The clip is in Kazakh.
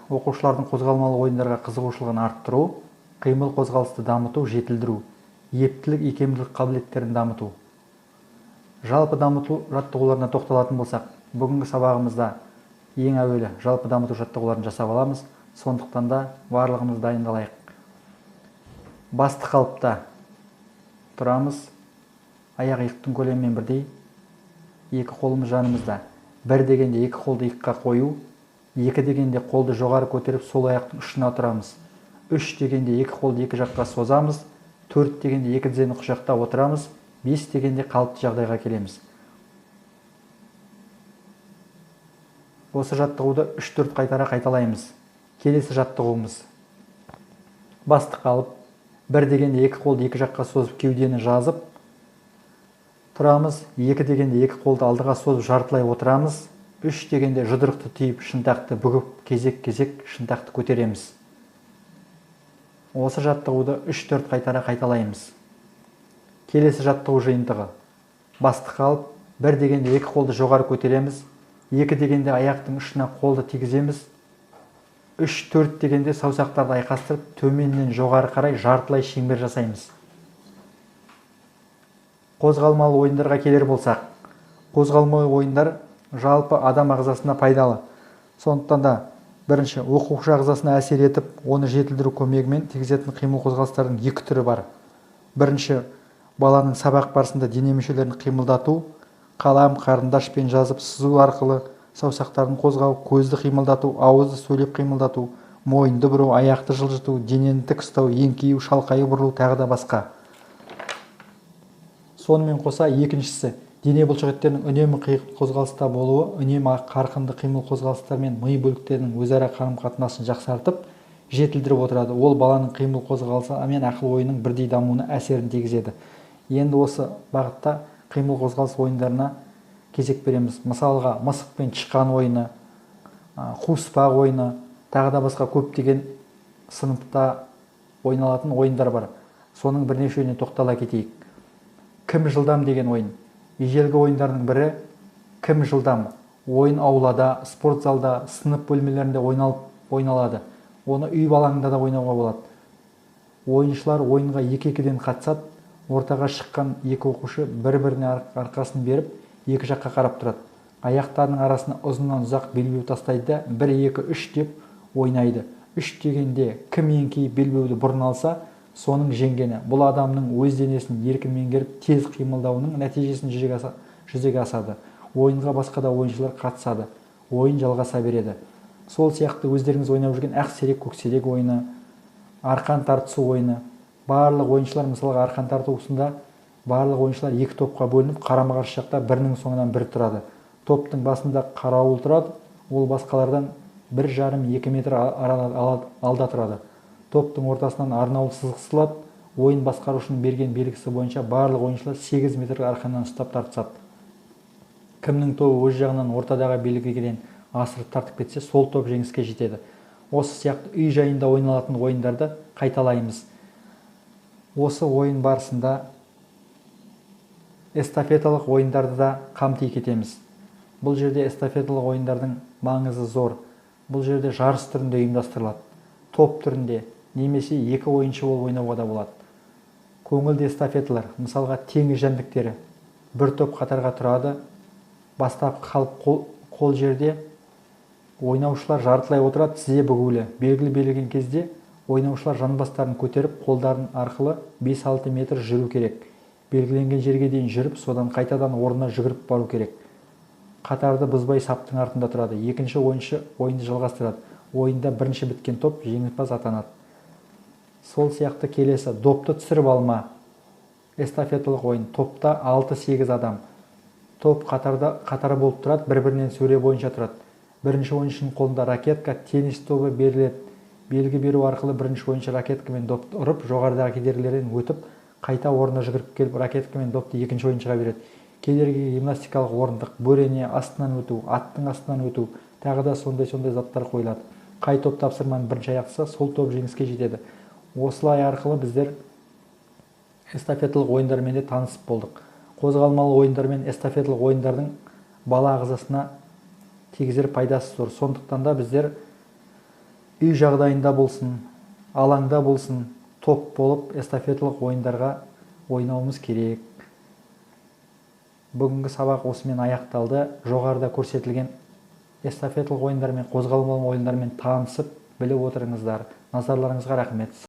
оқушылардың қозғалмалы ойындарға қызығушылығын арттыру, қимыл қозғалысты дамыту, жетілдіру, ептілік, икемділік қабілеттерін дамыту. Жалпы дамыту жаттығуларына тоқталатын болсақ, бүгінгі сабағымызда ең әуелі жалпы дамыту жаттығуларын жасап аламыз. Сондықтан да барлығымыз дайындалайық. Басты қалыпта тұрамыз. Аяқ иықтың көлемімен бірдей. Екі қолымыз жанымызда. Бір дегенде екі қолды иыққа қою. Екі дегенде қолды жоғары көтеріп, сол аяқтың ұшына тұрамыз. Үш дегенде екі қолды екі жаққа созамыз. Төрт дегенде екі тізені құшақтап отырамыз. Бес дегенде қалыпты жағдайға келеміз. Осы жаттығуды 3-4 қайтара қайталаймыз. Келесі жаттығуымыз. Басты қалып, бір дегенде екі қолды екі жаққа созып, кеудені жазып тұрамыз. Екі дегенде екі қолды алдыға созып, жартылай отырамыз. Үш дегенде жұдырықты түйіп, шынтақты бүгіп, кезек-кезек шынтақты көтереміз. Осы жаттығуды 3-4 қайтара қайталаймыз. Келесі жаттығу жиынтығы. Басты қалып, бір дегенде екі қолды жоғары көтереміз. Екі дегенде аяқтың ұшына қолды тигіземіз. 3-4 дегенде саусақтарды айқастырып, төменнен жоғары қарай жартылай шеңбер жасаймыз. Қозғалмалы ойындарға келер болсақ, қозғалмалы ойындар жалпы адам ағзасына пайдалы. Сондықтан да бірінші, оқушы ағзасына әсер етіп, оны жетілдіру көмегімен тигізетін қимыл қозғалыстардың екі түрі бар. Бірінші, баланың сабақ барысында дене мүшелерін қимылдату, қалам, қарындашпен жазып сызу арқылы саусақтарын қозғау, көзді қимылдату, ауызды сөйлеп қимылдату, мойынды бұру, аяқты жылжыту, денені тік ұстау, еңкею, шалқайы бұрылу, тағы да басқа. Сонымен қоса екіншісі, дене бұлшықеттерінің үнемі қозғалыста болуы, үнемі қарқынды қимыл қозғалыстар мен ми бөліктерінің өзара қарым-қатынасын жақсартып, жетілдіріп отырады. Ол баланың қимыл қозғалысы мен ақыл ойының бірдей дамуына әсерін тигізеді. Енді осы бағытта қимыл қозғалыс ойындарына кезек береміз. Мысалға, мысық пен тышқан ойыны, қуыспақ ойыны, тағы да басқа көптеген сыныпта ойналатын ойындар бар. Соның бірнешеуіне тоқтала кетейік. Кім жылдам деген ойын. Ежелгі ойындардың бірі кім жылдам. Ойын аулада, спорт залда, сынып бөлмелерінде ойналады. Оны үй балаңында да ойнауға болады. Ойыншылар ойынға екі-екіден қатысады. Ортаға шыққан екі оқушы бір-біріне арқасын беріп, екі жаққа қарап тұрады. Аяқтарының арасына ұзыннан ұзақ белбеу тастайды, 1-2-3 деп ойнайды. 3 дегенде кім еңкейіп белбеуді бұрын алса, соның жеңгені. Бұл адамның өз денесін еркін меңгеріп, тез қимылдауының нәтижесін жүзеге асады. Ойынға басқа да ойыншылар қатысады. Ойын жалғаса береді. Сол сияқты өздеріңіз ойнап жүрген ақсерек, көксерек ойыны, арқан тартысу ойыны. Барлық ойыншылар, мысалға арқан тартысында барлық ойыншылар екі топқа бөлініп, қарама-қарсы жақта бірінің соңынан бірі тұрады. Топтың басында қарауыл тұрады, ол басқалардан 1,5-2 метр алда тұрады. Топтың ортасынан арнаулы сызық сызылады. Ойын басқарушының берген белгісі бойынша барлық ойыншылар 8 метр арқаннан ұстап тартысады. Кімнің тобы өз жағынан ортадағы белгіден асырып тартып кетсе, сол топ жеңіске жетеді. Осы сияқты үй жайында ойналатын ойындарды қайталаймыз. Осы ойын барысында эстафеталық ойындарды да қамти кетеміз. Бұл жерде эстафеталық ойындардың маңызы зор. Бұл жерде жарыс түрінде ұйымдастырылады. Топ түрінде немесе екі ойыншы болып ойнауға да болады. Көңілді эстафеталар, мысалға теңіз жәндіктері. Бір топ қатарға тұрады. Бастапқы қалып қол жерде ойнаушылар жартылай отырады, тізе бүгулі. Белгілі берілген кезде ойнаушылар жанбастарын көтеріп, қолдарын арқылы 5-6 метр жүру керек. Белгіленген жерге дейін жүріп, содан қайтадан орнына жүгіріп бару керек. Қатарды бұзбай саптың артында тұрады. Екінші ойыншы ойынды жалғастырады. Ойында бірінші біткен топ жеңімпаз атанады. Сол сияқты келесі допты түсіріп алма. Эстафеталық ойын. Топта 6-8 адам. Топ қатары болып тұрады, бір-бірінен сөре бойынша тұрады. Бірінші ойыншының қолында ракетка, теннис тобы беріледі. Белгі беру арқылы бірінші ойыншы ракеткамен допты ұрып, жоғарыдағы кедергілерден өтіп, қайта орнына жүгіріп келіп, ракеткамен допты екінші ойыншыға береді. Кедергі гимнастикалық орындық, бөрене астынан өту, аттың астынан өту, тағы да сондай заттар қойылады. Қай топ тапсырманы бірінші аяқтаса, сол топ жеңіске жетеді. Осылай арқылы біздер эстафеталық ойындармен де танысып болдық. Қозғалмалы ойындар мен эстафеталық ойындардың бала ағзасына тигізер пайдасы зор. Сондықтан да біздер үй жағдайында болсын, алаңда болсын, топ болып эстафеталық ойындарға ойнауымыз керек. Бүгінгі сабақ осымен аяқталды. Жоғарыда көрсетілген эстафеталық ойындар мен қозғалмалы ойындармен танысып, біліп отырыңыздар. Назарларыңызға рахмет.